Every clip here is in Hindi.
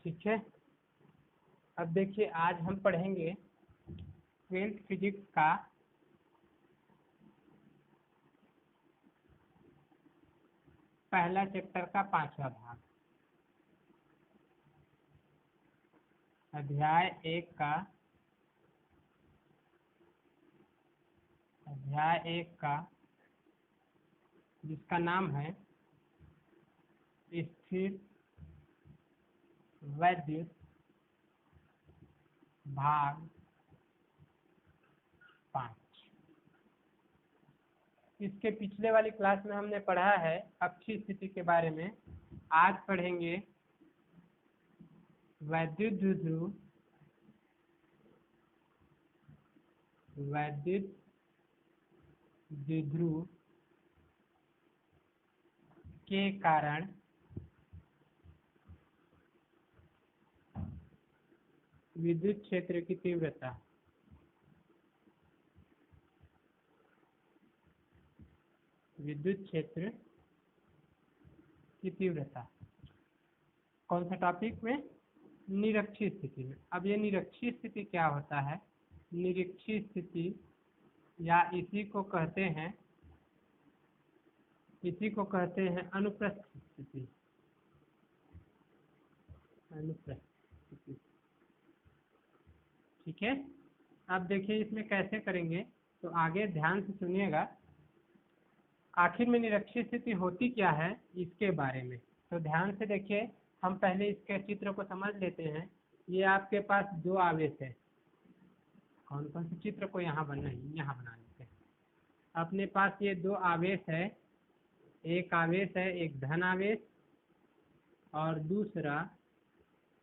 ठीक है। अब देखिए आज हम पढ़ेंगे 12th फिजिक्स का पहला चैप्टर का 5वां भाग, अध्याय 1 का जिसका नाम है स्थिर वैद्युत भाग 5। इसके पिछले वाली क्लास में हमने पढ़ा है अक्षीय स्थिति के बारे में। आज पढ़ेंगे वैद्युत द्विध्रुव के कारण विद्युत क्षेत्र की तीव्रता। विद्युत क्षेत्र की तीव्रता कौन सा टॉपिक में? निरक्षीय स्थिति में। अब ये निरक्षीय स्थिति क्या होता है? निरक्षीय स्थिति या इसी को कहते हैं अनुप्रस्थ स्थिति। ठीक है। अब देखिए इसमें कैसे करेंगे, तो आगे ध्यान से सुनिएगा। आखिर में निरक्षीय स्थिति होती क्या है इसके बारे में, तो ध्यान से देखिए। हम पहले इसके चित्र को समझ लेते हैं। ये आपके पास दो आवेश है। कौन कौन से चित्र को यहाँ बना लेते हैं। अपने पास ये दो आवेश है, एक आवेश है एक धन आवेश और दूसरा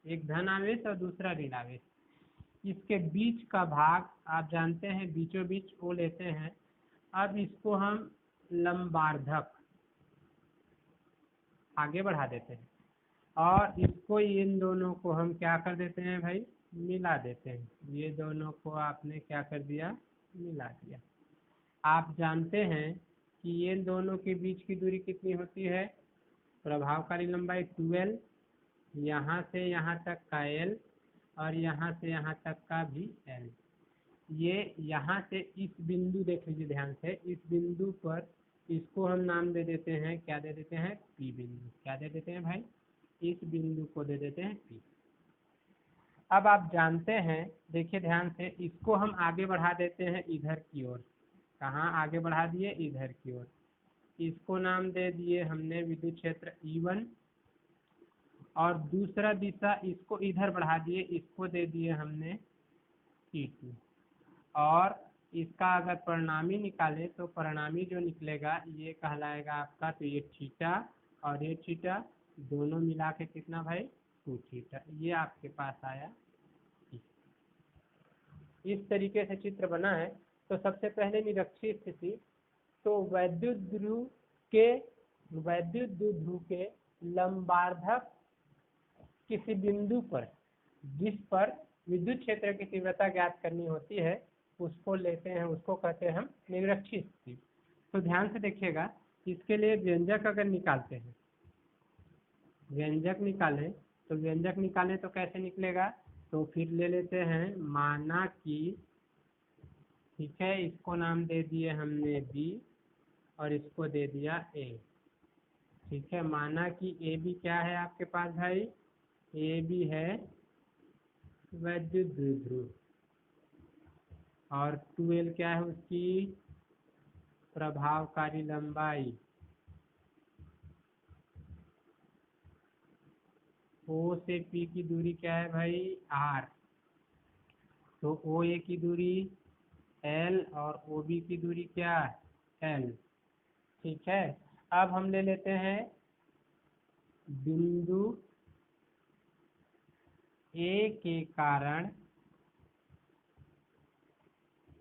एक धन आवेश और दूसरा ऋण आवेश। इसके बीच का भाग आप जानते हैं बीचों बीच वो लेते हैं। अब इसको हम लंबार्धक आगे बढ़ा देते हैं और इसको इन दोनों को हम क्या कर देते हैं भाई, मिला देते हैं। ये दोनों को आपने क्या कर दिया, मिला दिया। आप जानते हैं कि ये दोनों के बीच की दूरी कितनी होती है? प्रभावकारी लंबाई 2L, यहाँ से यहाँ तक का L और यहाँ से यहाँ तक का भी L। ये यहाँ से इस बिंदु देख लीजिए ध्यान से, इस बिंदु पर इसको हम नाम दे देते हैं, क्या दे देते हैं? P बिंदु। क्या दे देते हैं भाई? इस बिंदु को दे देते हैं P। अब आप जानते हैं, देखिए ध्यान से, इसको हम आगे बढ़ा देते हैं इधर की ओर। कहाँ आगे बढ़ा दिए? इधर की ओर। इसको नाम दे दिए हमने विद्युत क्षेत्र E1 और दूसरा दिशा इसको इधर बढ़ा दिए, इसको दे दिए हमने T2। और इसका अगर परिणामी निकाले तो परिणामी जो निकलेगा ये कहलाएगा आपका, तो ये थीटा और ये थीटा दोनों मिला के कितना भाई? 2 थीटा। ये आपके पास आया। इस तरीके से चित्र बना है। तो सबसे पहले निरक्षीय स्थिति, तो वैद्युत द्विध्रुव के लंबार्धक किसी बिंदु पर जिस पर विद्युत क्षेत्र की तीव्रता ज्ञात करनी होती है उसको लेते हैं, उसको कहते हैं हम निरक्षीय स्थिति। तो ध्यान से देखिएगा, इसके लिए व्यंजक अगर निकालते हैं, व्यंजक निकालें तो कैसे निकलेगा? तो फिर ले लेते हैं, माना कि ठीक है, इसको नाम दे दिए हमने B और इसको दे दिया A। ठीक है, माना कि AB क्या है आपके पास भाई? AB है वैद्युत द्विध्रुव और 2L क्या है उसकी? प्रभावकारी लंबाई। O से P की दूरी क्या है भाई? R। तो OA की दूरी L और OB की दूरी क्या? L। ठीक है। अब हम ले लेते हैं बिंदु A के कारण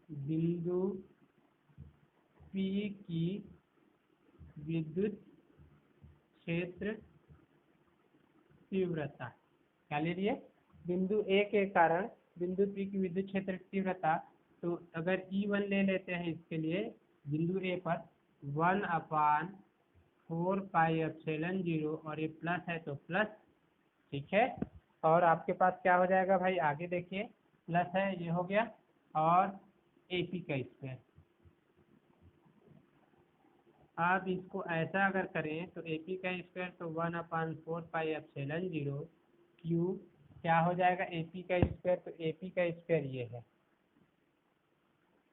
बिंदु P की विद्युत क्षेत्र तीव्रता। क्या ले लिए? बिंदु A के कारण बिंदु P की विद्युत क्षेत्र तीव्रता। तो अगर E1 ले लेते हैं इसके लिए बिंदु A पर 1/4 पाई एप्सिलॉन 0 और ये प्लस है तो प्लस। ठीक है। और आपके पास क्या हो जाएगा भाई, आगे देखिए प्लस है, ये हो गया, और AP का स्क्वायर। आप इसको ऐसा अगर करें तो AP का स्क्वायर तो 1/4 पाई एप्सिलॉन 0 क्यू क्या हो जाएगा, AP का स्क्वायर, तो AP का स्क्वायर ये है,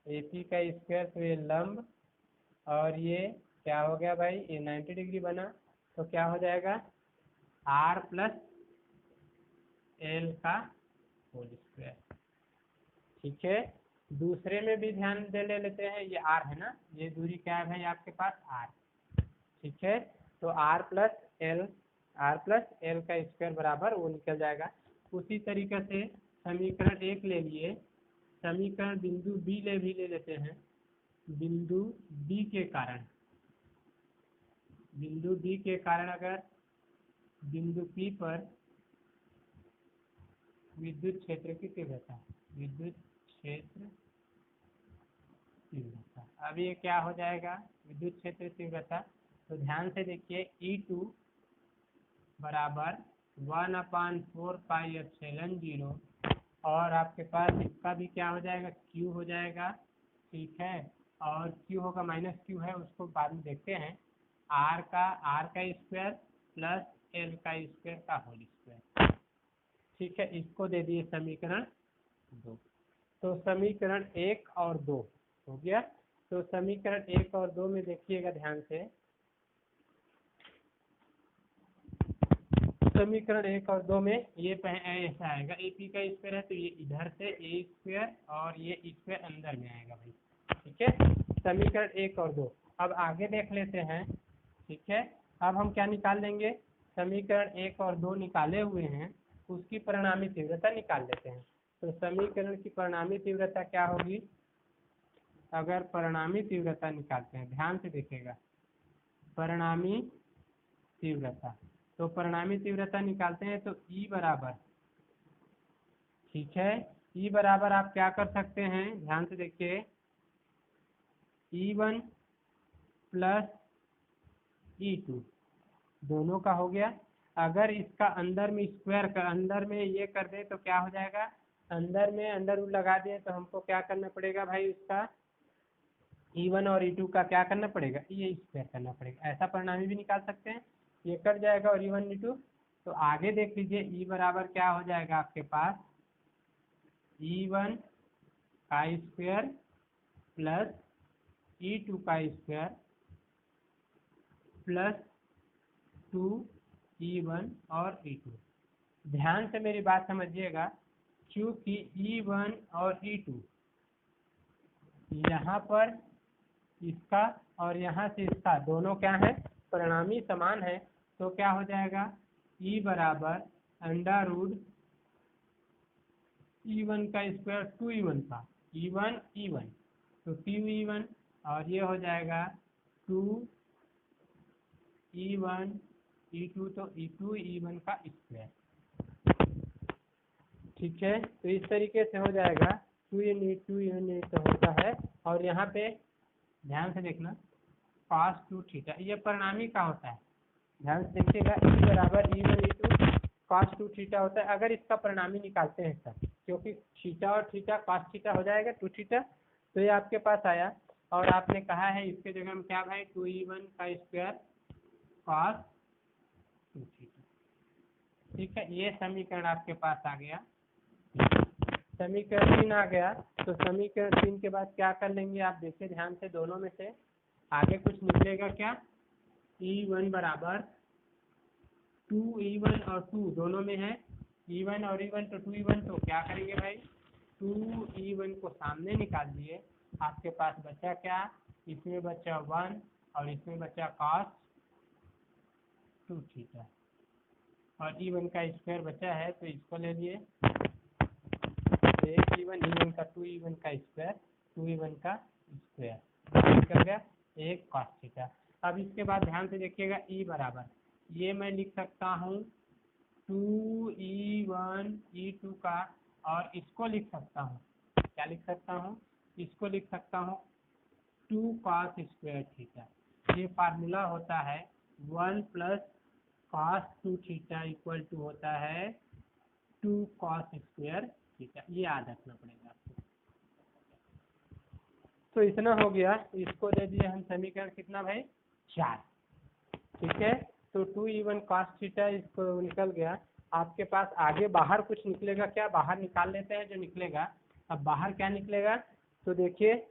AP का स्क्वायर, तो ये लंब, और ये क्या हो गया भाई, ये 90 डिग्री बना, तो क्या हो जाएगा R प्लस L का होल स्क्वायर। ठीक है, दूसरे में भी ध्यान दे लेते हैं, ये R है ना, ये दूरी क्या है भाई आपके पास R। ठीक है, तो R प्लस L का स्क्वायर बराबर वो निकल जाएगा। उसी तरीके से समीकरण 1 ले लिए, समीकरण बिंदु B भी ले लेते हैं। बिंदु B के कारण अगर बिंदु P पर विद्युत क्षेत्र की तीव्रता, अब ये क्या हो जाएगा, विद्युत क्षेत्र तीव्रता, तो ध्यान से देखिए E2 बराबर 1/4 पाई एप्सिलॉन 0, और आपके पास इसका भी क्या हो जाएगा, Q हो जाएगा। ठीक है, और Q होगा माइनस Q है, उसको बाद में देखते हैं, R का स्क्वायर प्लस L का स्क्वायर का होल स्क्वायर। ठीक है, इसको दे दिए समीकरण 2। तो समीकरण 1 और 2 हो गया। तो समीकरण 1 और 2 में देखिएगा ध्यान से, समीकरण 1 और 2 में ये ऐसा आएगा, AP का स्क्वायर है तो ये इधर से A स्क्वायर और ये स्क्वायर अंदर में आएगा भाई। ठीक है, समीकरण 1 और 2। अब आगे देख लेते हैं। ठीक है, अब हम क्या निकाल लेंगे, समीकरण 1 और 2 निकाले हुए हैं, उसकी परिणामी तीव्रता निकाल लेते हैं। तो समीकरण की परिणामी तीव्रता क्या होगी, अगर परिणामी तीव्रता निकालते हैं, ध्यान से देखिएगा, परिणामी तीव्रता, तो परिणामी तीव्रता निकालते हैं तो E बराबर, ठीक है, E बराबर आप क्या कर सकते हैं, ध्यान से देखिए, E1 प्लस E2 दोनों का हो गया। अगर इसका अंदर में स्क्वायर का अंदर में ये कर दे तो क्या हो जाएगा, अंदर में अंडर रूट लगा दिए तो हमको क्या करना पड़ेगा भाई, उसका E1 और E2 का क्या करना पड़ेगा, ये स्क्वायर करना पड़ेगा। ऐसा परिणामी भी निकाल सकते हैं, ये कट जाएगा और E1 E2। तो आगे देख लीजिए, E बराबर क्या हो जाएगा आपके पास, E1 का स्क्वायर प्लस E2 का स्क्वायर प्लस 2E1 और E2। ध्यान से मेरी बात समझिएगा, क्योंकि E1 और E2 यहाँ पर इसका और यहाँ से इसका दोनों क्या है, परिणामी समान है, तो क्या हो जाएगा, E बराबर अंडर रूट E1 का स्क्वायर 2E1 का, E1 तो 2E1, और ये हो जाएगा 2E1 E2, तो E2E1 का स्क्वायर। ठीक है, तो इस तरीके से हो जाएगा, 2E1 तो होता है, और यहाँ पे ध्यान से देखना cos 2 थीटा, ये परिणामी का होता है, ध्यान से देखिएगा, E बराबर E1 E2 cos 2 थीटा होता है, अगर इसका परिणामी निकालते हैं तब, क्योंकि थीटा और थीटा cos थीटा हो जाएगा 2 थीटा, तो ये आपके पास आया। और आपने कहा है इसके जगह में क्या भाई, 2E1 का स्क्वायर cos 2 थीटा। ठीक है, ये समीकरण आपके पास आ गया। समीकरण 3 आ गया, तो समीकरण 3 के बाद क्या कर लेंगे, आप देखिए ध्यान से, दोनों में से आगे कुछ निकलेगा क्या, E1 बराबर 2E1 और 2 दोनों में है, E1 और E1 तो 2E1, तो क्या करेंगे भाई, 2E1 को सामने निकाल दिए, आपके पास बचा क्या, इसमें बचा 1 और इसमें बचा cos 2 थीटा, और E1 का स्क्वायर बचा है तो इसको ले लिए, एक E1 का 2E1 का स्क्वायर, 2E1 का स्क्वायर निकल गया, एक cos थीटा। अब इसके बाद ध्यान से देखिएगा, E बराबर, ये मैं लिख सकता हूँ 2E1 E2 का, और इसको लिख सकता हूँ, क्या लिख सकता हूँ, इसको लिख सकता हूँ 2 cos स्क्वायर थीटा। ये फार्मूला होता है 1 plus cos 2 theta equal to होता है 2 cos स्क्वायर थीटा, ये याद रखना पड़ेगा आपको। तो इतना हो गया, इसको दे दिए हम समीकरण कितना भाई 4, ठीक है। तो 2 इवन cos थीटा इसको निकल गया। आपके पास आगे बाहर कुछ निकलेगा क्या, बाहर निकाल लेते हैं जो निकलेगा। अब बाहर क्या निकलेगा, तो देखिए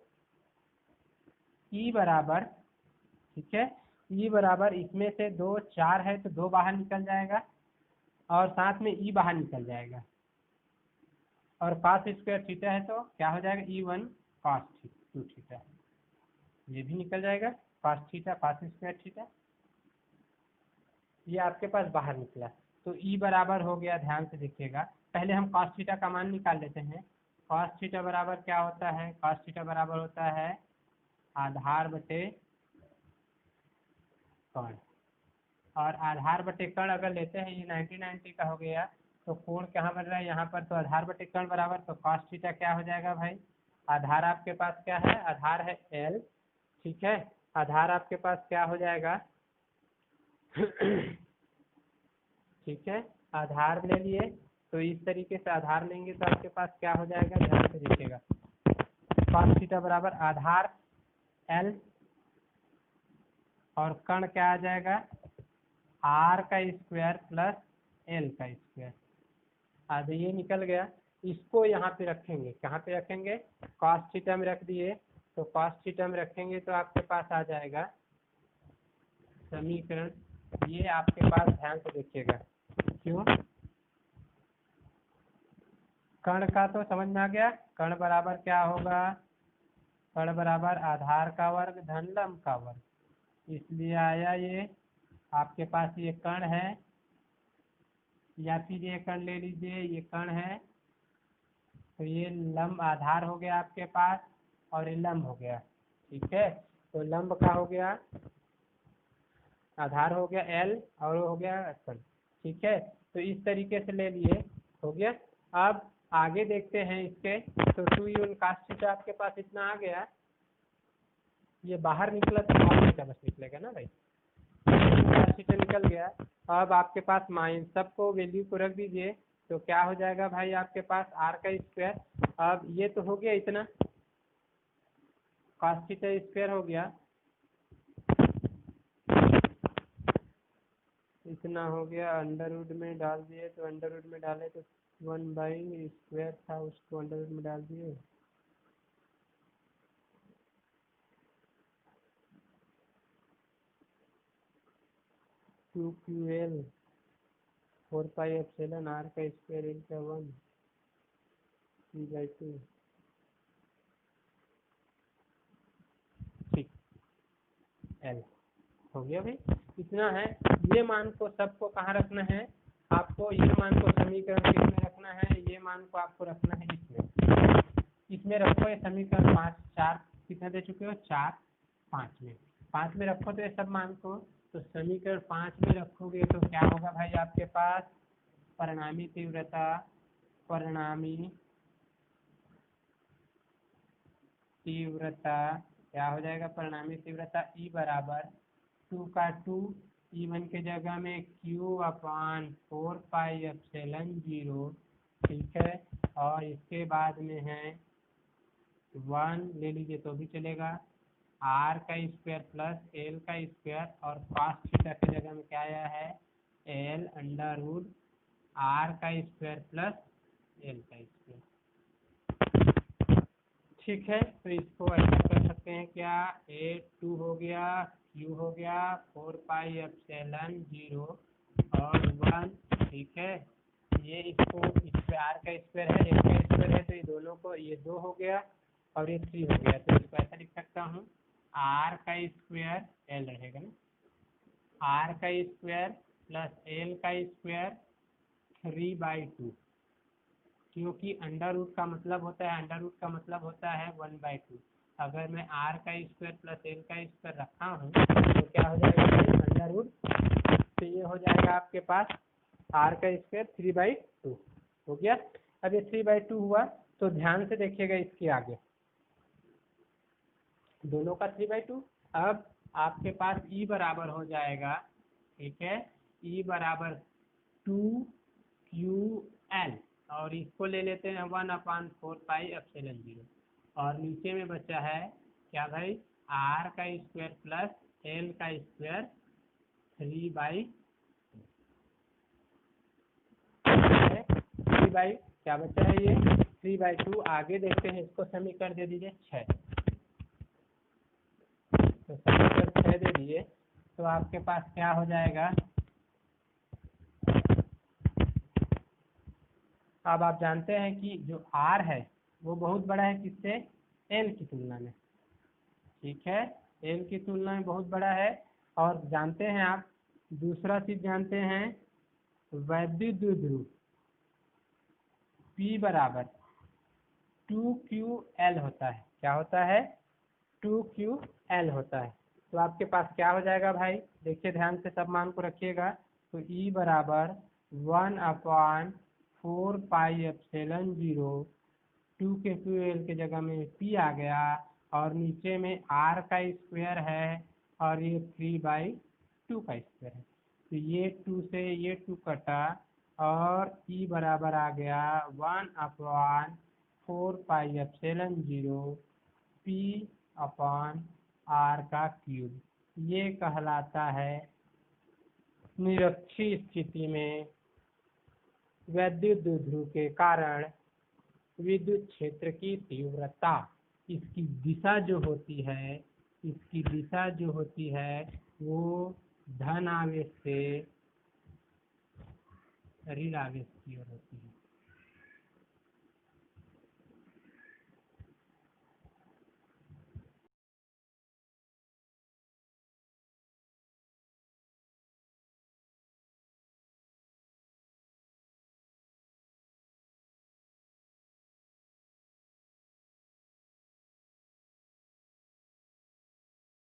ई बराबर, ठीक है, ई बराबर इसमें से 2 4 है तो 2 बाहर निकल जाएगा और साथ में ई बाहर निकल जाएगा, और cos स्क्वायर थीटा है तो क्या हो जाएगा E1 cos 2 थीटा, ये भी निकल जाएगा cos theta cos square theta, ये आपके पास बाहर निकला। तो ई बराबर हो गया, ध्यान से देखिएगा, पहले हम cos थीटा का मान निकाल लेते हैं। cos थीटा बराबर क्या होता है, cos थीटा बराबर होता है आधार बटे कर्ण, और आधार बटे कर्ण अगर लेते हैं, ये 90 का हो गया, तो कोण कहाँ बन रहा है यहाँ पर, तो आधार बटे कर्ण बराबर, तो cos थीटा क्या हो जाएगा भाई, आधार आपके पास क्या है, आधार है L, ठीक है, आधार आपके पास क्या हो जाएगा ठीक है, आधार ले लिए, तो इस तरीके से आधार लेंगे तो आपके पास क्या हो जाएगा, ध्यान से देखिएगा, cos थीटा बराबर आधार L और कर्ण क्या आ जाएगा, R का स्क्वायर प्लस L का स्क्वायर, आधे ये निकल गया। इसको यहाँ पे रखेंगे, कहाँ पे रखेंगे, cos थीटा में रख दिए, तो cos थीटा में रखेंगे तो आपके पास आ जाएगा समीकरण, ये आपके पास ध्यान से देखिएगा, क्यों, कर्ण का तो समझ में आ गया, कर्ण बराबर क्या होगा, कर्ण बराबर आधार का वर्ग धन लंब का वर्ग, इसलिए आया ये आपके पास, ये कर्ण है, या फिर ये कर्ण ले लीजिए, ये कर्ण है, तो ये लंब आधार हो गया आपके पास और ये लंब हो गया, ठीक है। तो लंब का हो गया, आधार हो गया L और हो गया कर्ण, ठीक है। तो इस तरीके से ले लिए, हो गया। अब आगे देखते हैं इसके, तो 2 इवन cos थीटा आपके पास इतना आ गया, ये बाहर निकला तो cos थीटा बस निकलेगा ना भाई, cos थीटा निकल गया। अब आपके पास माइन सबको वैल्यू को रख दीजिए, तो क्या हो जाएगा भाई आपके पास R का स्क्वायर, अब ये तो हो गया इतना, cos थीटा स्क्वायर हो गया, इतना हो गया, अंडर रूट में डाल दिए, तो अंडर रूट में डाले तो 1/स्क्वायर था, उसको अंडर रूट में डाल दिए, टू क्यू एल 4πε R का स्क्वायर L का 1 3/2, ठीक, L हो गया भाई, इतना है। ये मान को सबको कहाँ रखना है आपको, ये मान को समीकरण किसमें रखना है, ये मान को आपको रखना है इसमें रखो, ये समीकरण 5 4 कितने दे चुके हो, 4 5 में रखो, तो ये सब मान को, तो समीकरण 5 में रखोगे तो क्या होगा भाई आपके पास, परिणामी तीव्रता, परिणामी तीव्रता क्या हो जाएगा, परिणामी तीव्रता E बराबर 2 का 2, E1 के जगह में Q/4πε0, ठीक है, और इसके बाद में है 1 ले लीजिए तो भी चलेगा, R का स्क्वायर प्लस L का स्क्वायर, और cos थीटा की जगह में क्या आया है, L अंडर रूट R का स्क्वायर प्लस L का स्क्वायर, ठीक है। तो इसको ऐसा कर सकते हैं क्या, A2 हो गया, Q हो गया 4πε0 और 1, ठीक है, ये इसको इस पे R का स्क्वायर है, L का स्क्वायर है, तो ये दोनों को, ये 2 हो गया और ये 3 हो गया, तो इसको ऐसा लिख सकता हूँ, R का स्क्वायर L रहेगा ना, R का स्क्वायर प्लस L का स्क्वायर 3/2, क्योंकि अंडर रूट का मतलब होता है, अंडर रूट का मतलब होता है 1/2, अगर मैं R का स्क्वायर प्लस L का स्क्वायर रखा हूँ तो क्या हो जाएगा अंडर रूट, तो ये हो जाएगा आपके पास R का स्क्वायर 3/2 हो गया। अब ये 3/2 हुआ, तो ध्यान से देखिएगा इसके आगे, दोनों का 3/2, अब आपके पास E बराबर हो जाएगा, ठीक है, E बराबर 2Q एल, और इसको ले लेते हैं 1/4πε0, और नीचे में बचा है क्या भाई, आर का स्क्वायर प्लस एल का स्क्वायर 3/3 क्या बचा है ये 3/2। आगे देखते हैं, इसको समीकरण दे दीजिए 6, तो समीकरण 6 दे दिए तो आपके पास क्या हो जाएगा। अब आप जानते हैं कि जो आर है वो बहुत बड़ा है किससे, एल की तुलना में, ठीक है, एल की तुलना में बहुत बड़ा है। और जानते हैं आप दूसरा चीज जानते हैं, वैद्युत द्विध्रुव P बराबर 2QL होता है। क्या होता है, 2QL होता है। तो आपके पास क्या हो जाएगा भाई, देखिए ध्यान से सब मान को रखिएगा। तो E बराबर 1/4πε0, 2QL के जगह में P आ गया, और नीचे में R का स्क्वायर है, और ये 3/2 का स्क्वायर है। तो ये 2 से ये 2 कटा, और E बराबर आ गया 1/4πε0 P/R का क्यूब। ये कहलाता है निरक्षीय स्थिति में वैद्युत द्विध्रुव के कारण विद्युत क्षेत्र की तीव्रता, इसकी दिशा जो होती है, इसकी दिशा जो होती है वो धन आवेश से ऋण आवेश की ओर होती है।